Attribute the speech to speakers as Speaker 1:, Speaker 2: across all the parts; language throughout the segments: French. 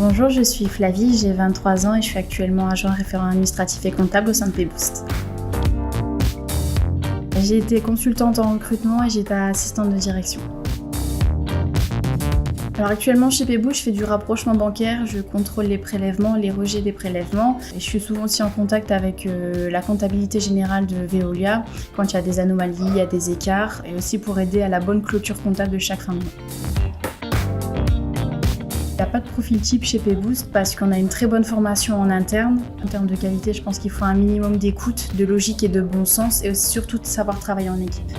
Speaker 1: Bonjour, je suis Flavie, j'ai 23 ans et je suis actuellement agent référent administratif et comptable au sein de Pboost. J'ai été consultante en recrutement et j'étais assistante de direction. Alors actuellement chez Pboost, je fais du rapprochement bancaire, je contrôle les prélèvements, les rejets des prélèvements. Et je suis souvent aussi en contact avec la comptabilité générale de Veolia quand il y a des anomalies, il y a des écarts et aussi pour aider à la bonne clôture comptable de chaque fin de mois. Il n'y a pas de profil type chez Pboost parce qu'on a une très bonne formation en interne. En termes de qualité, je pense qu'il faut un minimum d'écoute, de logique et de bon sens et aussi surtout de savoir travailler en équipe.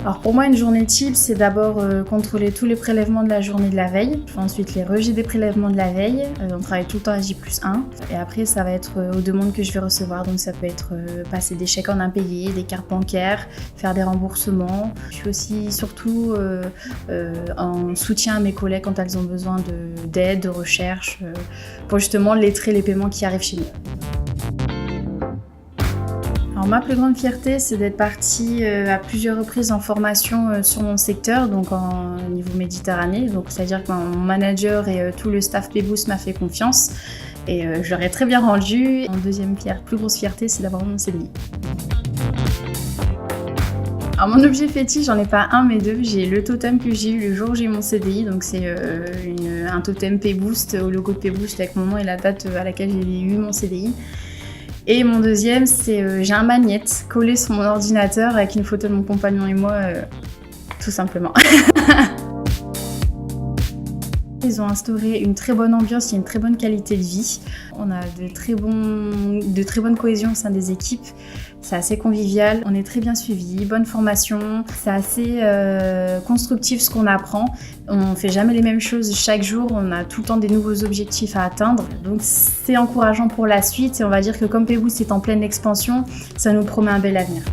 Speaker 1: Alors pour moi, une journée type, c'est d'abord contrôler tous les prélèvements de la journée de la veille. Je fais ensuite les rejets des prélèvements de la veille. On travaille tout le temps à J+1. Et après, ça va être aux demandes que je vais recevoir. Donc ça peut être passer des chèques en impayés, des cartes bancaires, faire des remboursements. Je suis aussi surtout en soutien à mes collègues quand elles ont besoin d'aide, de recherche, pour justement lettrer les paiements qui arrivent chez nous. Alors, ma plus grande fierté, c'est d'être partie à plusieurs reprises en formation sur mon secteur, donc au niveau Méditerranée. Donc, c'est-à-dire que mon manager et tout le staff Pboost m'a fait confiance et je leur ai très bien rendu. Mon deuxième plus grosse fierté, c'est d'avoir mon CDI. Alors mon objet fétiche, j'en ai pas un mais deux. J'ai le totem que j'ai eu le jour où j'ai eu mon CDI, donc c'est un totem Pboost au logo de Pboost avec mon nom et la date à laquelle j'ai eu mon CDI. Et mon deuxième, c'est j'ai un magnète collé sur mon ordinateur avec une photo de mon compagnon et moi, tout simplement. Ils ont instauré une très bonne ambiance et une très bonne qualité de vie. On a de très bonnes cohésions au sein des équipes. C'est assez convivial, on est très bien suivis, bonne formation. C'est assez constructif ce qu'on apprend. On ne fait jamais les mêmes choses chaque jour, on a tout le temps des nouveaux objectifs à atteindre. Donc c'est encourageant pour la suite et on va dire que comme Pboost est en pleine expansion, ça nous promet un bel avenir.